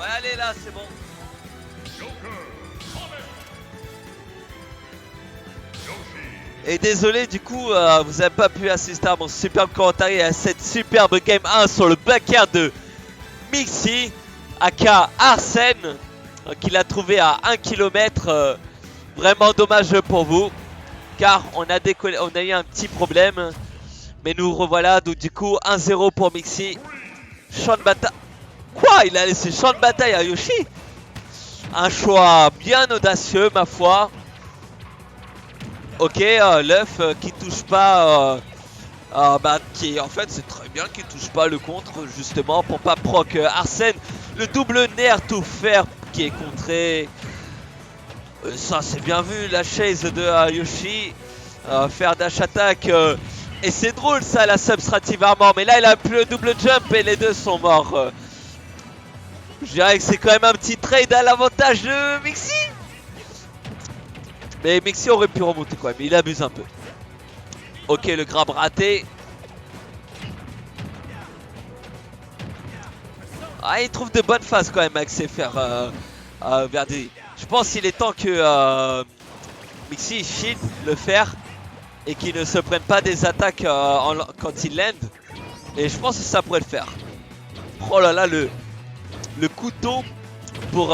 Ouais, allez là, c'est bon. Et désolé du coup, vous n'avez pas pu assister à mon superbe commentaire et à cette superbe game 1 sur le backer de Mixi, aka Arsène, qu'il a trouvé à 1 km. Vraiment dommage pour vous, car on a eu un petit problème. Mais nous revoilà, donc du coup 1-0 pour Mixi. Champ de bataille. Quoi? Il a laissé champ de bataille à Yoshi? Un choix bien audacieux ma foi. Ok, l'œuf qui touche pas, qui en fait c'est très bien qu'il touche pas le contre justement pour pas proc Arsène. Le double nerf tout faire qui est contré. Ça c'est bien vu, la chase de Yoshi. Faire dash attack. Et c'est drôle ça la substrative armor. Mais là il a plus le double jump et les deux sont morts. Je dirais que c'est quand même un petit trade à l'avantage de Mixi. Mais Mixi aurait pu remonter quand même, il abuse un peu. Ok, le grab raté. Ah, il trouve de bonnes phases quand même avec ses fers Verdi. Je pense qu'il est temps que Mixi shield le fer et qu'il ne se prenne pas des attaques quand il land. Et je pense que ça pourrait le faire. Oh là là, le couteau pour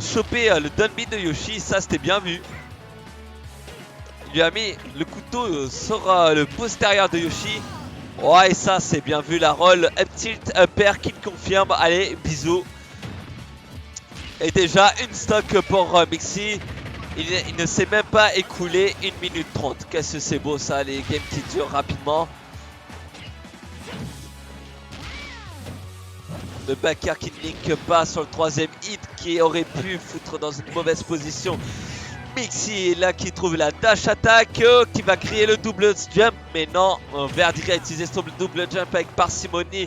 choper le downbeat de Yoshi, ça c'était bien vu. Il lui a mis le couteau sur le postérieur de Yoshi. Ouais, ça c'est bien vu, la roll up tilt, up air qui confirme. Allez, bisous. Et déjà une stock pour Mixi. Il ne s'est même pas écoulé 1 minute 30. Qu'est-ce que c'est beau ça, les games qui durent rapidement. Le backer qui ne link pas sur le troisième hit, qui aurait pu foutre dans une mauvaise position Mixi là qui trouve la dash attack, qui va créer le double jump. Mais non, Verdi a utilisé son double jump avec parcimonie.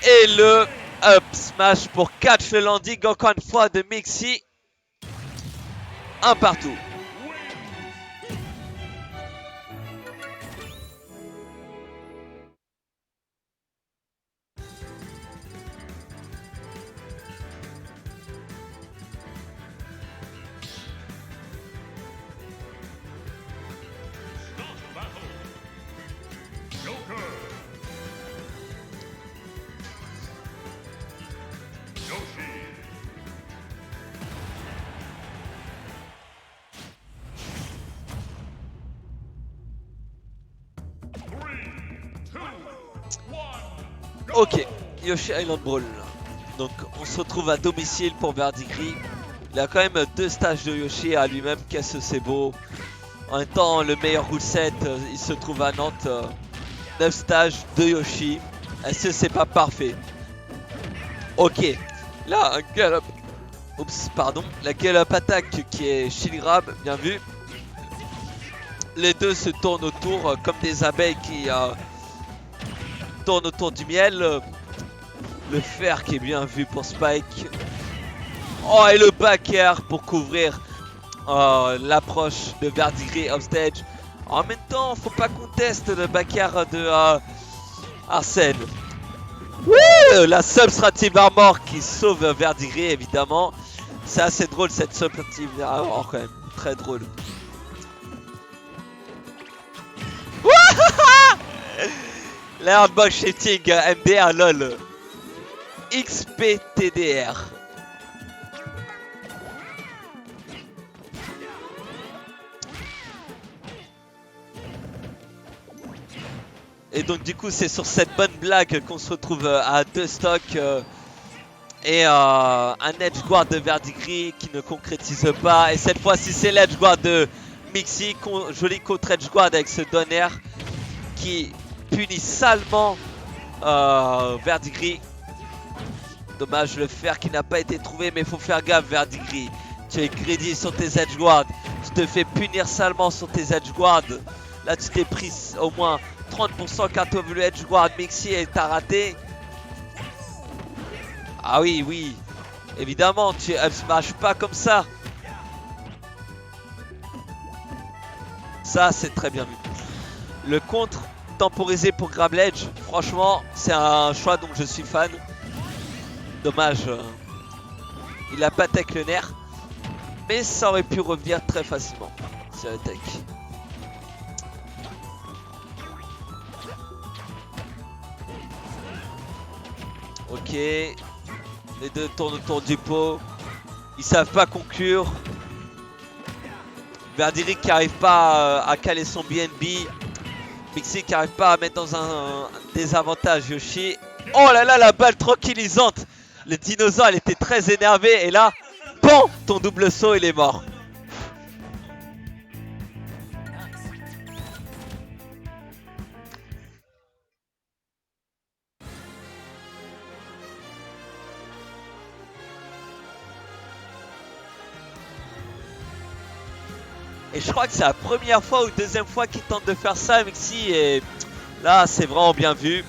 Et le up smash pour catch le landing encore une fois de Mixi. Un partout. Ok, Yoshi Island Brawl. Donc on se retrouve à domicile pour Verdigris. Il a quand même 2 stages de Yoshi à lui-même, qu'est-ce que c'est beau. En même temps, le meilleur rule set, il se trouve à Nantes. 9 stages de Yoshi. Est-ce que c'est pas parfait? Ok, là un gallop. Oups, pardon. La gallop attaque qui est shield grab, bien vu. Les deux se tournent autour comme des abeilles qui tournent autour du miel. Le fer qui est bien vu pour Spike. Oh, et le back air pour couvrir l'approche de Verdigris offstage. En même temps, faut pas qu'on teste le back air de Arsène. Wouh, la substrative armor qui sauve Verdigris évidemment. C'est assez drôle cette substrative armor quand même. Très drôle. L'airbox shifting MDR lol. XPTDR. Et donc du coup c'est sur cette bonne blague qu'on se retrouve à 2 stocks et un edge guard de Verdigris qui ne concrétise pas. Et cette fois-ci c'est l'edge guard de Mixi, joli contre edge guard avec ce donner qui punit salement Verdigris. Dommage le fer qui n'a pas été trouvé, mais il faut faire gaffe Verdigris. Tu es greedy sur tes edge guards, tu te fais punir salement sur tes edge guards. Là tu t'es pris au moins 30% car tu as voulu edge guard Mixi et t'as raté. Ah oui, oui, évidemment tu up smash pas comme ça. Ça c'est très bien vu. Le contre temporisé pour grab ledge, franchement c'est un choix dont je suis fan. Dommage Il a pas tech le nerf. Mais ça aurait pu revenir très facilement sur la tech. Ok. Les deux tournent autour du pot. Ils savent pas conclure. Verdiri qui arrive pas à caler son BNB. Mixi qui arrive pas à mettre dans un désavantage Yoshi. Oh là là, la balle tranquillisante. Le dinosaure, elle était très énervé. Et là, bon, ton double saut, il est mort. Et je crois que c'est la première fois ou deuxième fois qu'il tente de faire ça, Mixi. Et là, c'est vraiment bien vu.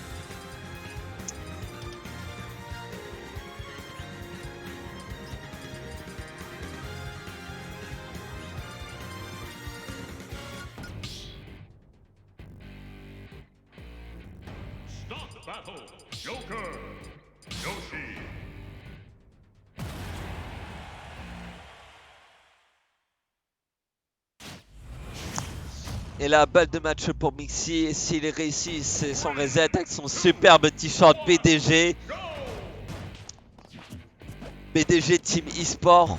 Et la balle de match pour Mixi, s'il réussit, c'est son reset avec son superbe t-shirt BDG. BDG Team eSport.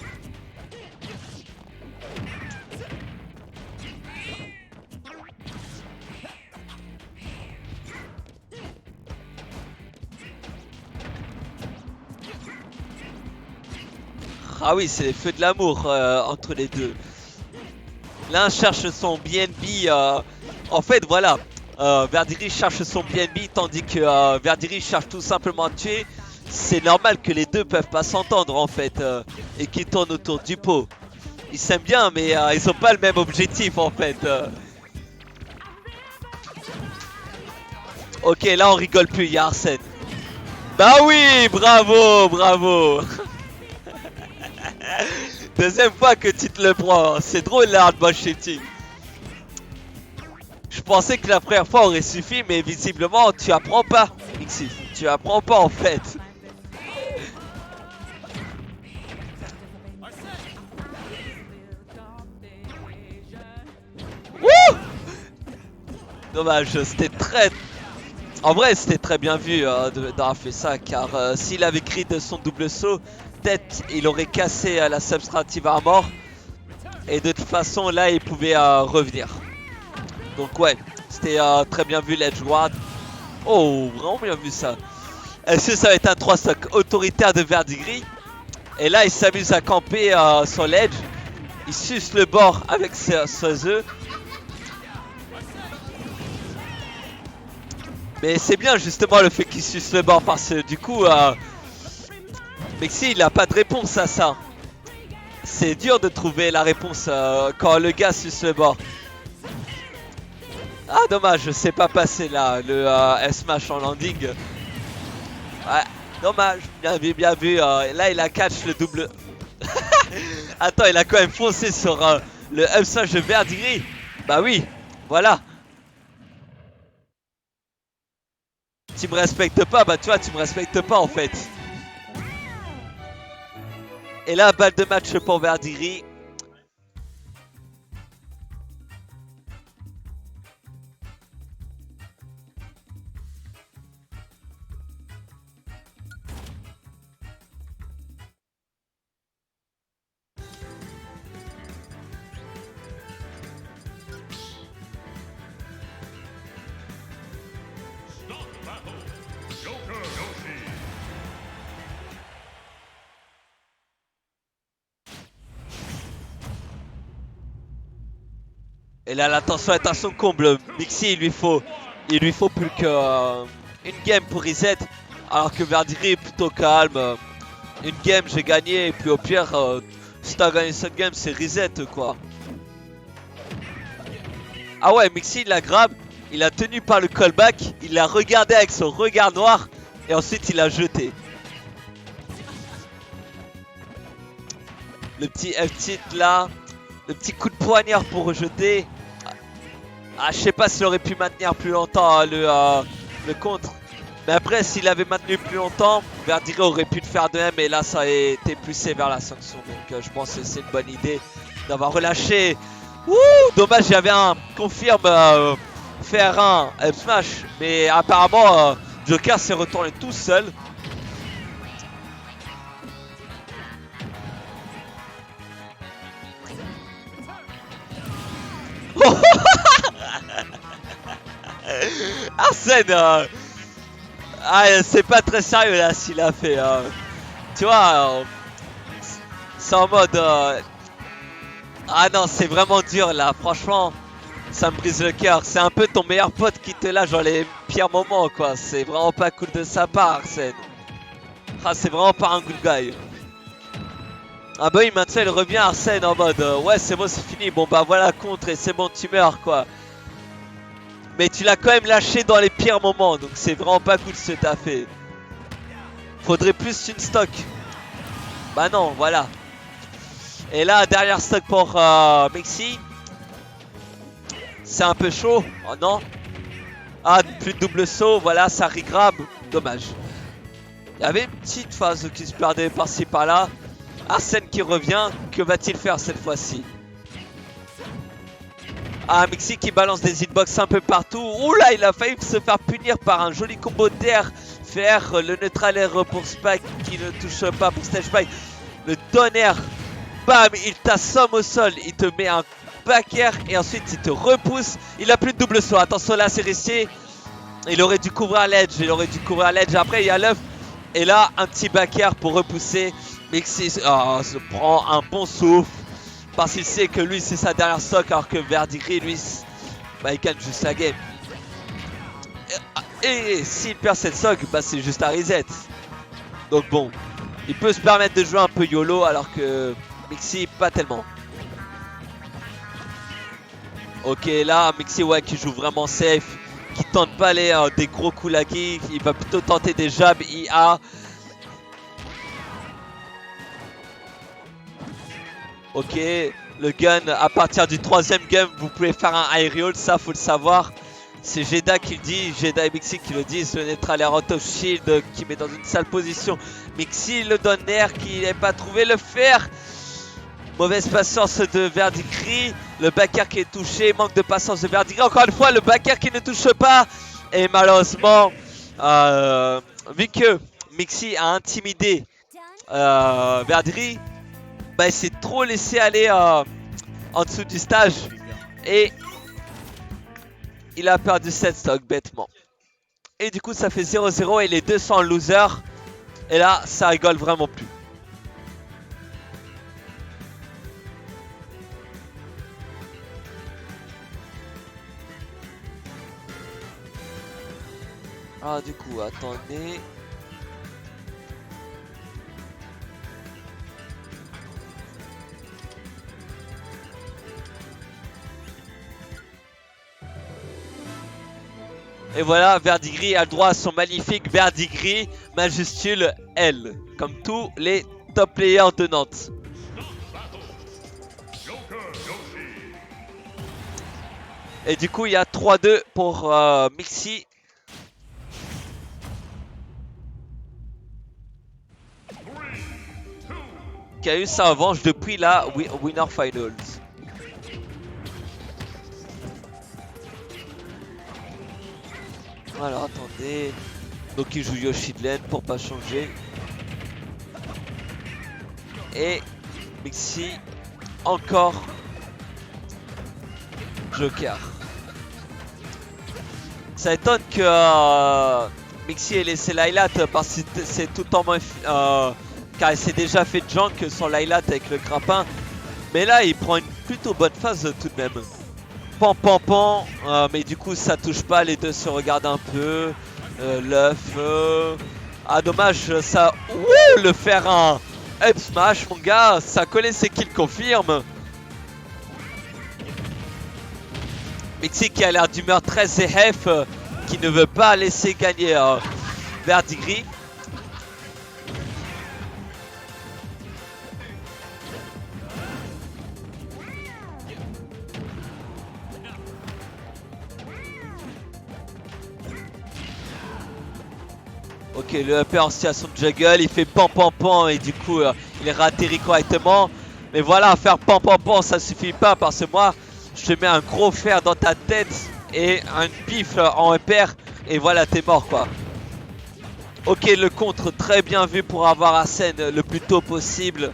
Ah oui, c'est les feux de l'amour entre les deux. L'un cherche son BNB. En fait, voilà. Verdiri cherche son BNB tandis que Verdiri cherche tout simplement à tuer. C'est normal que les deux peuvent pas s'entendre en fait. Et qu'ils tournent autour du pot. Ils s'aiment bien, mais ils ont pas le même objectif en fait. Ok, là on rigole plus, il y a Arsène. Bah oui, bravo, bravo. Deuxième fois que tu te le prends, c'est drôle là, hardball shooting. Je pensais que la première fois aurait suffi, mais visiblement tu apprends pas, Mixi. Tu apprends pas en fait. Wouh! Dommage, c'était très... En vrai, c'était très bien vu d'avoir fait ça, car s'il avait grid son double saut, peut-être il aurait cassé la subtractive armor. Et de toute façon, là, il pouvait revenir. Donc ouais, c'était très bien vu l'edge guard. Oh, vraiment bien vu ça. Est-ce que ça va être un 3 stock autoritaire de Verdiri? Et là, il s'amuse à camper sur l'edge. Il suce le bord avec ses œufs. Mais c'est bien justement le fait qu'il suce le bord parce que du coup, Mixi il a pas de réponse à ça. C'est dur de trouver la réponse quand le gars suce le bord. Ah dommage, c'est pas passé là, le S-Smash en landing. Ouais, dommage, bien vu. Là il a catch le double. Attends, il a quand même foncé sur le up-smash de Verdiri. Bah oui, voilà. Tu me respectes pas, bah tu vois, tu me respectes pas en fait. Et là, balle de match pour Verdiri. Et là, la tension est à son comble. Mixi, il lui faut plus que une game pour reset. Alors que Verdiri est plutôt calme. Une game, j'ai gagné. Et puis au pire, si t'as gagné cette game, c'est reset quoi. Ah ouais, Mixi, il la grab. Il a tenu par le callback. Il l'a regardé avec son regard noir. Et ensuite, il l'a jeté. Le petit F-tilt là. Le petit coup de poignard pour rejeter. Ah, je sais pas s'il aurait pu maintenir plus longtemps le contre. Mais après, s'il avait maintenu plus longtemps, Verdigris aurait pu le faire de même. Et là, ça a été plus sévère la sanction. Donc je pense que c'est une bonne idée d'avoir relâché. Ouh, dommage, il y avait un confirme faire un up smash. Mais apparemment, Joker s'est retourné tout seul. Arsène, c'est pas très sérieux là s'il a fait. Tu vois, c'est en mode. Ah non, c'est vraiment dur là, franchement. Ça me brise le cœur. C'est un peu ton meilleur pote qui te lâche dans les pires moments, quoi. C'est vraiment pas cool de sa part, Arsène. Ah, c'est vraiment pas un good guy. Ah bah oui, maintenant il revient Arsène en mode ouais, c'est bon, c'est fini. Bon bah voilà, contre et c'est bon, tu meurs, quoi. Mais tu l'as quand même lâché dans les pires moments, donc c'est vraiment pas cool ce que t'as fait. Faudrait plus une stock. Bah non, voilà. Et là, derrière stock pour Mexi. C'est un peu chaud. Oh non. Ah, plus de double saut. Voilà, ça regrab. Dommage. Il y avait une petite phase qui se perdait par-ci par-là. Arsène qui revient. Que va-t-il faire cette fois-ci? Ah, Mexi qui balance des hitbox un peu partout. Oula, il a failli se faire punir par un joli combo d'air. Faire le neutral air pour Spike qui ne touche pas pour Stage Spike. Le tonnerre. Bam, il t'assomme au sol. Il te met un back air et ensuite il te repousse. Il a plus de double saut. Attention là, c'est risqué. Il aurait dû couvrir l'edge. Après, il y a l'œuf. Et là, un petit back air pour repousser. Mexi se prend un bon souffle. Parce qu'il sait que lui, c'est sa dernière stock. Alors que Verdigris, lui, bah, il gagne juste la game. Et s'il perd cette stock, bah, c'est juste un reset. Donc bon, il peut se permettre de jouer un peu YOLO. Alors que Mexi, pas tellement. Ok, là, Mexi, ouais, qui joue vraiment safe. Qui tente pas les des gros coups lagués. Il va plutôt tenter des jabs IA. Ok, le gun, à partir du 3ème gun, vous pouvez faire un aerial, ça faut le savoir. C'est Jeda qui le dit, Jeda et Mexi qui le disent. Le neutral est out of shield qui met dans une sale position. Mexi le donne air qui n'est pas trouvé le faire. Mauvaise patience de Verdigris. Le back air qui est touché. Manque de patience de Verdigris. Encore une fois, le back air qui ne touche pas. Et malheureusement, vu que Mexi a intimidé Verdigris, bah, il s'est trop laissé aller en dessous du stage. Et il a perdu 7 stocks bêtement. Et du coup, ça fait 0-0 et les deux sont en loser. Et là, ça rigole vraiment plus. Ah, du coup, attendez. Et voilà, Verdigris a le droit à son magnifique Verdigris majuscule L. Comme tous les top players de Nantes. Et du coup, il y a 3-2 pour Mexi. Qui a eu sa revanche depuis la Winner Finals. Alors attendez. Donc il joue Yoshi de laine pour pas changer. Et Mexi encore Joker. Ça étonne que Mexi ait laissé Lylat parce que c'est tout en moins car il s'est déjà fait junk sur Lylat avec le grappin. Mais là il prend une plutôt bonne phase tout de même. Pan pan pan, mais du coup ça touche pas, les deux se regardent un peu. L'œuf. Ah dommage, ça. Ouh, le faire un up smash mon gars, ça collait ses kills confirme. Mexi qui a l'air d'humeur très ZF, qui ne veut pas laisser gagner Verdigris. Ok, le up en situation de juggle, il fait pan pan pan et du coup il est ratterri correctement. Mais voilà, faire pan pan pan ça suffit pas parce que moi je te mets un gros fer dans ta tête et un pif en upper et voilà t'es mort quoi. Ok, le contre très bien vu pour avoir Arsène le plus tôt possible.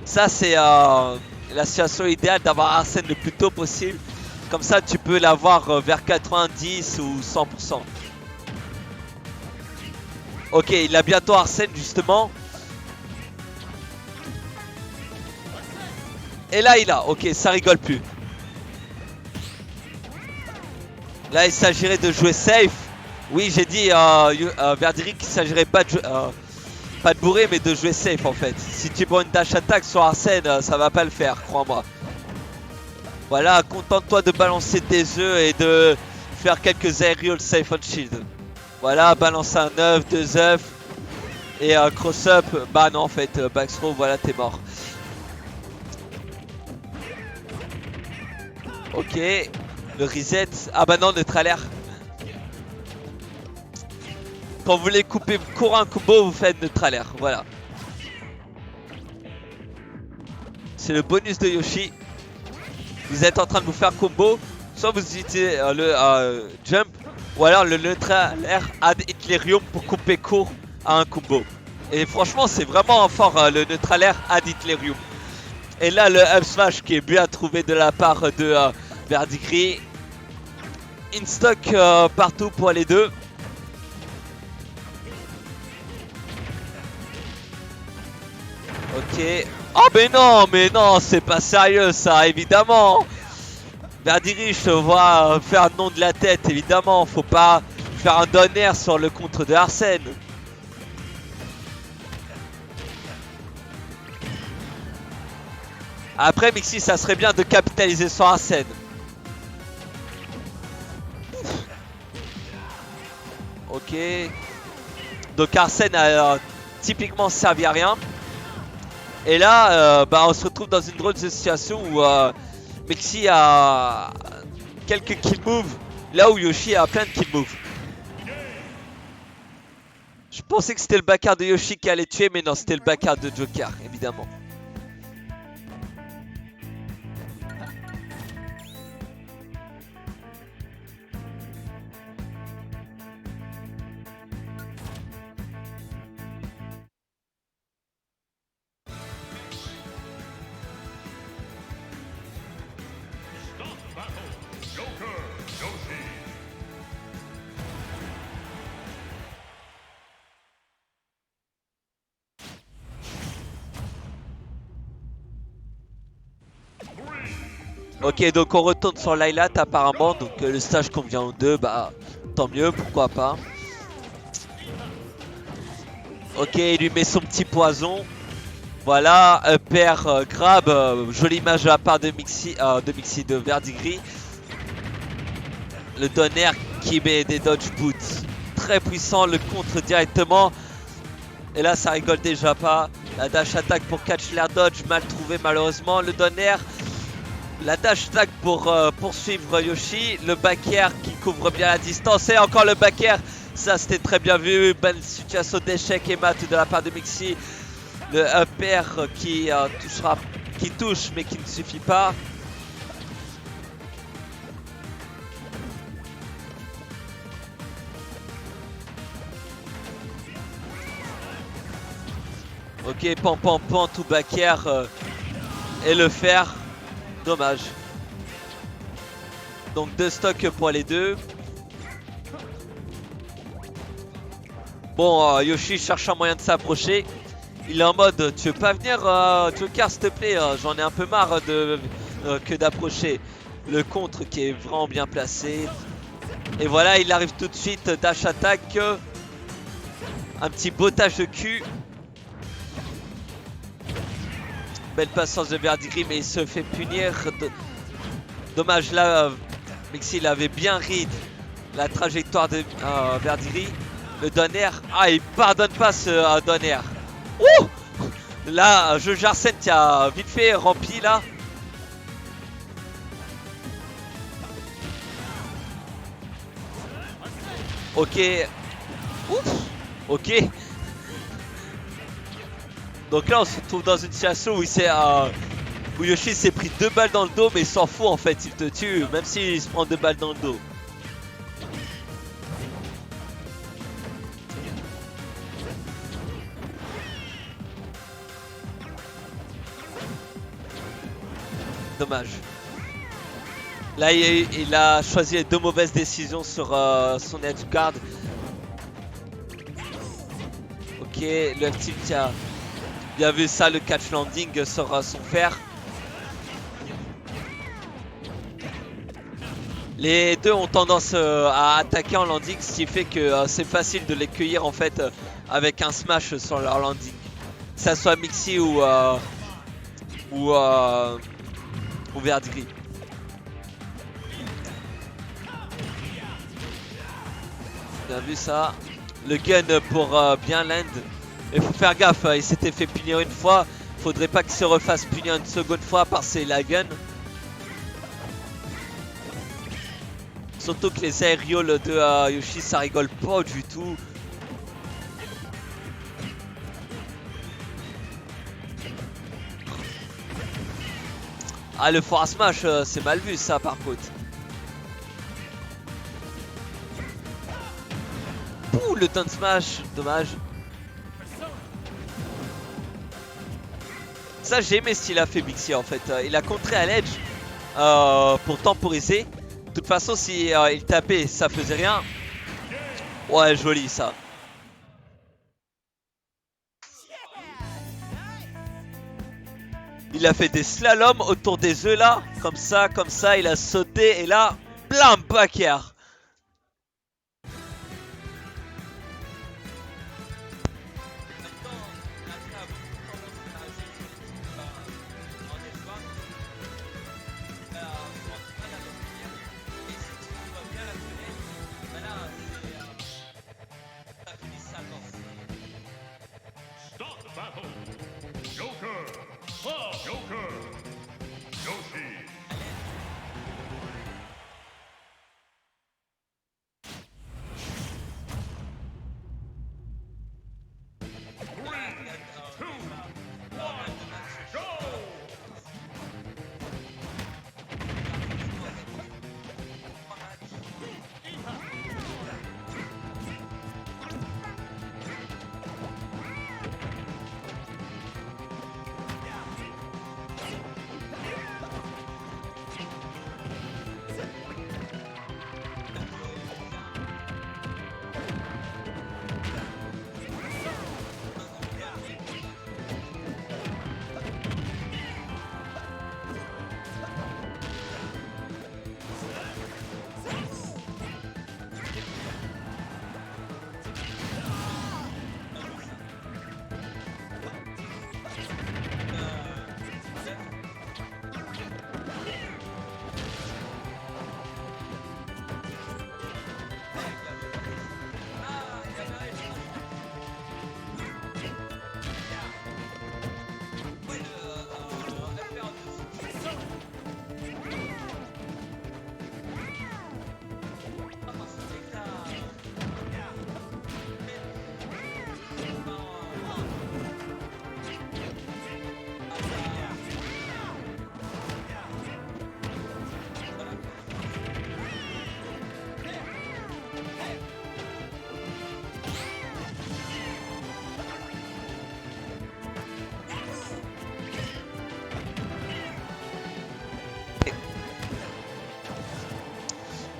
Ça c'est la situation idéale d'avoir Arsène le plus tôt possible. Comme ça tu peux l'avoir vers 90 ou 100%. Ok, il a bientôt Arsène justement. Et là il a, ok, ça rigole plus. Là il s'agirait de jouer safe. Oui j'ai dit Verdiri qu'il s'agirait pas de pas de bourrer mais de jouer safe en fait. Si tu prends une dash attack sur Arsène, ça va pas le faire, crois-moi. Voilà, contente-toi de balancer tes œufs et de faire quelques aerials safe on shield. Voilà, balance un œuf, 2 œufs. Et cross-up, bah non en fait, backthrow, voilà t'es mort. Ok, le reset, ah bah non, neutralaire. Quand vous voulez couper court un combo, vous faites neutralaire, voilà. C'est le bonus de Yoshi. Vous êtes en train de vous faire combo, soit vous utilisez le jump, ou alors le neutralaire ad Hitlerium pour couper court à un combo. Et franchement c'est vraiment fort le neutralaire ad Hitlerium. Et là le up smash qui est bien trouvé de la part de Verdigris. In stock partout pour les deux. Ok. Oh mais non, c'est pas sérieux ça, évidemment. Verdigris, je te vois faire un nom de la tête, évidemment. Faut pas faire un down air sur le contre de Arsène. Après, Mixi, ça serait bien de capitaliser sur Arsène. Ok. Donc Arsène a typiquement servi à rien. Et là, bah, on se retrouve dans une drôle de situation où Mixi a quelques kill moves, là où Yoshi a plein de kill moves. Je pensais que c'était le backer de Yoshi qui allait tuer, mais non, c'était le backer de Joker, évidemment. Ok, donc on retourne sur Lylat apparemment, donc le stage convient aux deux, bah tant mieux, pourquoi pas. Ok, il lui met son petit poison. Voilà, upper grab, jolie image de la part de Mixi de Verdigris. Le donner qui met des dodge boots. Très puissant, le contre directement. Et là ça rigole déjà pas. La dash attack pour catch l'air dodge, mal trouvé malheureusement. Le donner. La dash attack pour poursuivre Yoshi. Le back air qui couvre bien la distance. Et encore le back air. Ça c'était très bien vu. Belle situation d'échec et mat de la part de Mixi. Le up air qui touche mais qui ne suffit pas. Ok, pan pan pan tout back air et le fer. Dommage. Donc 2 stocks pour les deux. Bon, Yoshi cherche un moyen de s'approcher. Il est en mode, tu veux pas venir Joker s'il te plaît, j'en ai un peu marre que d'approcher. Le contre qui est vraiment bien placé. Et voilà, il arrive tout de suite, dash attack. Un petit bottage de cul. Belle patience de Verdigris, mais il se fait punir. Dommage là, Mixi il avait bien read la trajectoire de Verdigris. Le donner, ah il pardonne pas ce donner. Ouh, là, Jojo Arsène qui a vite fait rempli là. Ok. Ouf. Ok. Donc là on se trouve dans une situation où où Yoshi s'est pris 2 balles dans le dos, mais il s'en fout en fait, il te tue même s'il se prend 2 balles dans le dos. Dommage. Là il a choisi les 2 mauvaises décisions sur son edge guard. Ok, le tilt qui a bien vu ça, le catch landing sur son fer. Les deux ont tendance à attaquer en landing, ce qui fait que c'est facile de les cueillir en fait avec un smash sur leur landing. Que ça soit Mixi ou Verdigris. Bien vu ça. Le gun pour bien land. Il faut faire gaffe, il s'était fait punir une fois. Faudrait pas qu'il se refasse punir une seconde fois par ses lagun. Surtout que les aérioles de Yoshi ça rigole pas du tout. Ah, le forward smash c'est mal vu ça par contre. Ouh, le down smash, dommage. Ça j'ai aimé ce qu'il a fait Mixi en fait. Il a contré à l'edge pour temporiser. De toute façon si il tapait ça faisait rien. Ouais, joli ça. Il a fait des slaloms autour des œufs là. Comme ça, il a sauté et là, blam, back air.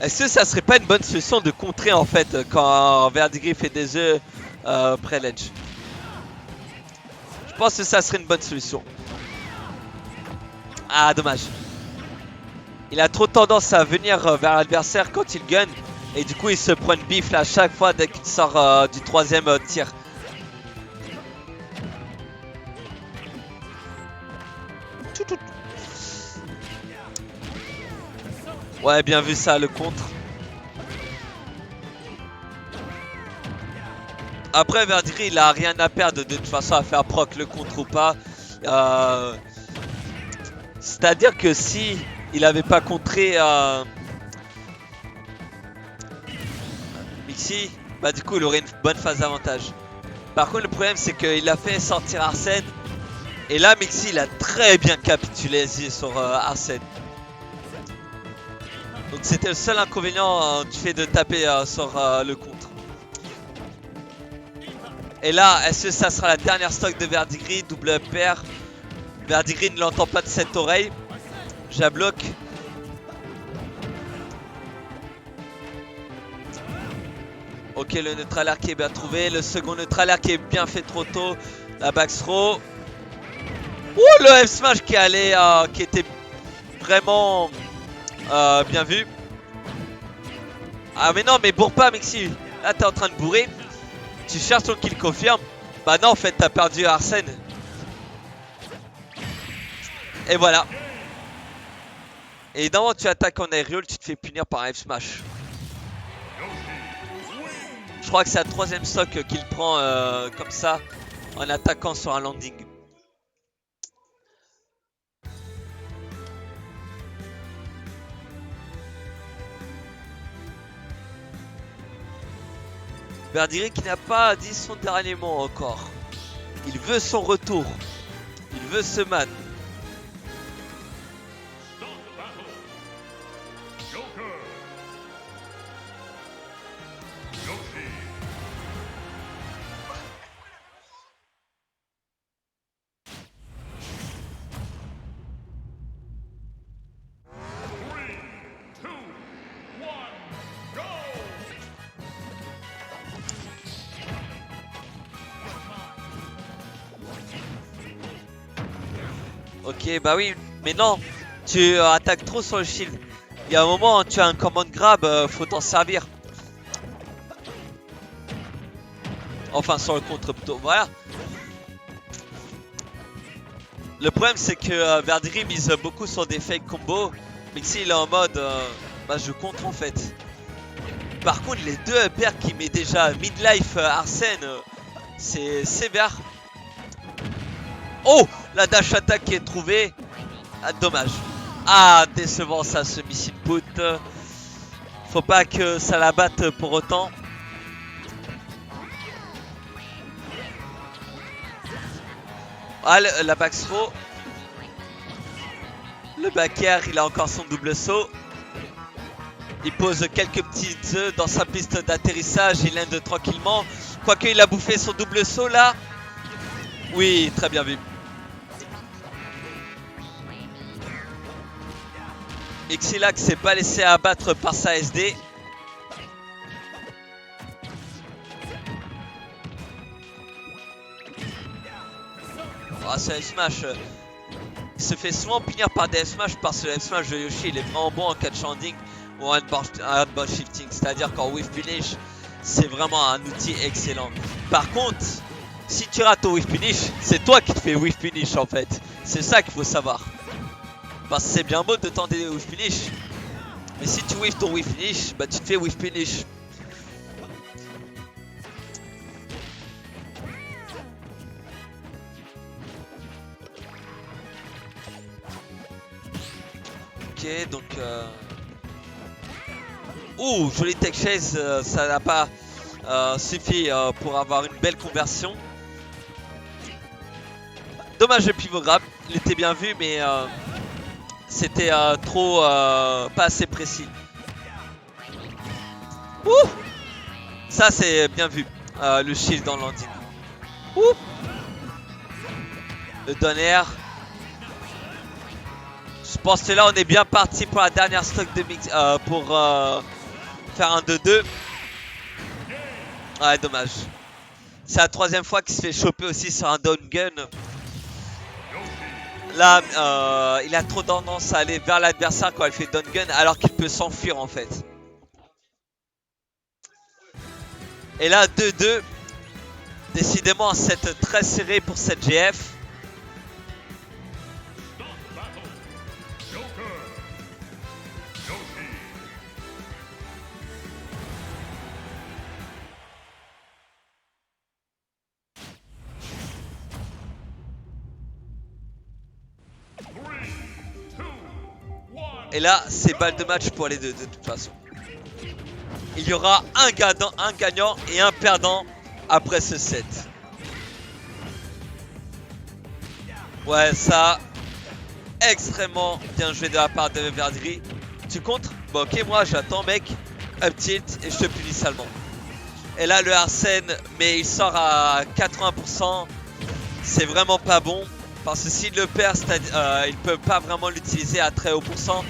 Est-ce que ça serait pas une bonne solution de contrer en fait quand Verdigris fait des œufs près l'edge? Je pense que ça serait une bonne solution. Ah, dommage. Il a trop tendance à venir vers l'adversaire quand il gun. Et du coup il se prend une bifle à chaque fois dès qu'il sort du troisième tir. Ouais, bien vu ça, le contre. Après Verdigris il a rien à perdre de toute façon à faire proc le contre ou pas. C'est-à-dire que si il avait pas contré Mixi, bah du coup il aurait une bonne phase d'avantage. Par contre le problème c'est qu'il a fait sortir Arsène. Et là Mixi il a très bien capitulé sur Arsène. Donc c'était le seul inconvénient du fait de taper sur le contre. Et là, est-ce que ça sera la dernière stock de Verdigris? Double paire. Verdigris ne l'entend pas de cette oreille. J'abloque. Ok, le neutral air qui est bien trouvé. Le second neutral air qui est bien fait trop tôt. La back throw. Oh, le F smash qui est allé, qui était vraiment bien vu. Ah mais non, mais bourre pas Mixi. Là t'es en train de bourrer. Tu cherches ton kill confirme. Bah non en fait t'as perdu Arsène. Et voilà. Et évidemment tu attaques en aerial, tu te fais punir par un F smash. Je crois que c'est la troisième stock qu'il prend comme ça en attaquant sur un landing. Verdigris qui n'a pas dit son dernier mot encore. Il veut son retour. Il veut ce man. Ok, bah oui, mais non, tu attaques trop sur le shield. Il y a un moment, tu as un command grab, faut t'en servir. Enfin, sur le contre plutôt, voilà. Le problème, c'est que Verdigris mise beaucoup sur des fake combos. Mixi, il est en mode, bah je contre en fait. Par contre, les deux pairs qui met déjà midlife Arsène, c'est sévère. Oh, la dash attack qui est trouvée. Ah, dommage. Ah, décevant ça, ce missile put. Faut pas que ça la batte pour autant. Ah, la back throw. Le back air, il a encore son double saut. Il pose quelques petits œufs dans sa piste d'atterrissage. Il lande tranquillement. Quoique il a bouffé son double saut là. Oui, très bien vu. Xilax s'est pas laissé abattre par sa SD. Oh, ce F-Smash. Il se fait souvent punir par des F-Smash parce que le F-Smash de Yoshi il est vraiment bon en catch handling ou en handball shifting. C'est-à-dire qu'en whiff punish, c'est vraiment un outil excellent. Par contre, si tu rates ton whiff punish, c'est toi qui te fais whiff punish en fait. C'est ça qu'il faut savoir. Parce que c'est bien beau de tenter des whiff punish. Mais si tu whiff ton whiff punish, bah tu te fais whiff punish. Ok, donc ouh, joli tech chase, ça n'a pas suffi pour avoir une belle conversion. Dommage le pivot grab, il était bien vu mais c'était trop pas assez précis. Ouh, ça c'est bien vu, le shield dans le landing. Ouh, le down air. Je pense que là on est bien parti pour la dernière stock de mix pour faire un 2-2. Ouais, dommage. C'est la troisième fois qu'il se fait choper aussi sur un down gun. Là, il a trop tendance à aller vers l'adversaire quand il fait down gun alors qu'il peut s'enfuir en fait. Et là, 2-2. Décidément, un set très serré pour cette GF. Et là, c'est balle de match pour les deux de toute façon. il y aura un gagnant et un perdant après ce set. Ouais, ça, extrêmement bien joué de la part de Verdigris. Tu contres? Bon, ok, moi j'attends, mec. Up tilt et je te punis salement. Et là, le Arsène, mais il sort à 80%. C'est vraiment pas bon. Parce que s'il le perd, il peut pas vraiment l'utiliser à très haut pourcent.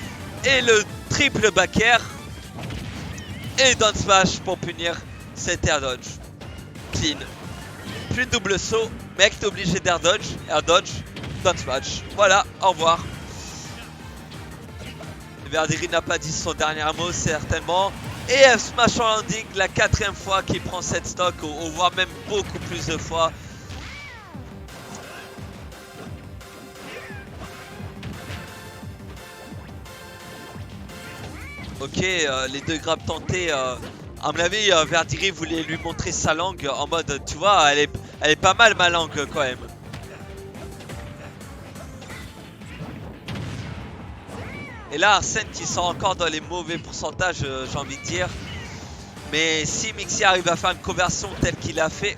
Et le triple back air. Et down smash pour punir cet air dodge. Clean. Plus de double saut. Mec, t'es obligé d'air dodge. Air dodge. Down smash. Voilà, au revoir. Verdigris n'a pas dit son dernier mot, certainement. Et F smash en landing, la 4ème fois qu'il prend cette stock, ou voire même beaucoup plus de fois. Ok, les deux grappes tentées. À mon avis, Verdigris voulait lui montrer sa langue en mode, tu vois, elle est pas mal ma langue quand même. Et là, Arsène qui sort encore dans les mauvais pourcentages, j'ai envie de dire. Mais si Mixi arrive à faire une conversion telle qu'il a fait,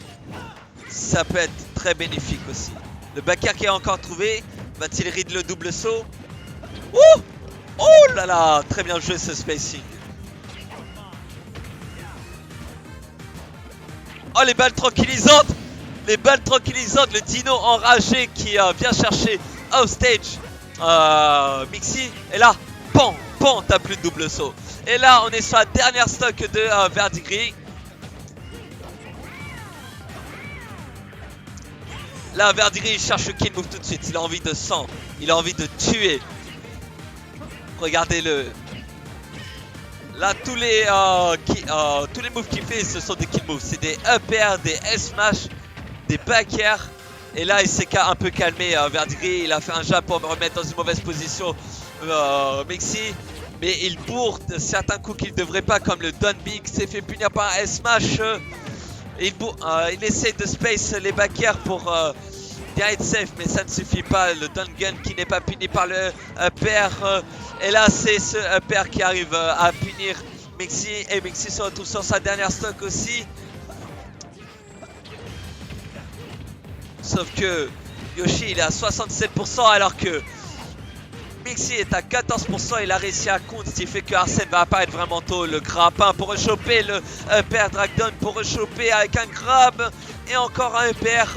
ça peut être très bénéfique aussi. Le back air qui est encore trouvé, va-t-il read le double saut? Ouh! Oh là là, très bien joué ce spacing. Oh, les balles tranquillisantes! Les balles tranquillisantes, le dino enragé qui vient chercher offstage Mixi. Et là, pan, pan, t'as plus de double saut. Et là, on est sur la dernière stock de Verdigris. Là, Verdigris cherche le kill move tout de suite. Il a envie de sang. Il a envie de tuer. Regardez-le. Là, tous les moves qu'il fait, ce sont des kill moves. C'est des up air, des S smash, des back air. Et là, il s'est un peu calmé, Verdigris. Il a fait un jab pour me remettre dans une mauvaise position, Mixi. Mais il bourre certains coups qu'il ne devrait pas, comme le Don Big s'est fait punir par un S smash. Il essaie de space les back air pour bien être safe, mais ça ne suffit pas. Le Don Gun qui n'est pas puni par le up air. Et là, c'est ce up air qui arrive à punir Mixi. Et Mixi se retrouve sur sa dernière stock aussi. Sauf que Yoshi il est à 67% alors que Mixi est à 14%. Il a réussi à compte, ce qui fait que Arsène va apparaître vraiment tôt. Le grappin pour rechoper, le up-air drag down pour rechoper avec un grab. Et encore un up-air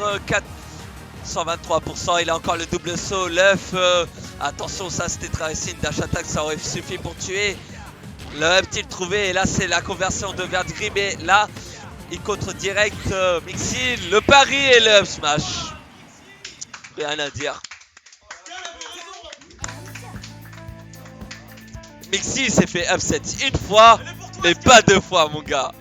123%. Il a encore le double saut, l'œuf. Attention, ça c'était tracing dash attack, ça aurait suffi pour tuer. Le up tilt trouvé et là c'est la conversion de Verdigris. Mais là il contre direct Mixi, le pari et le up smash. Rien à dire. Mixi s'est fait upset une fois, mais pas deux fois mon gars.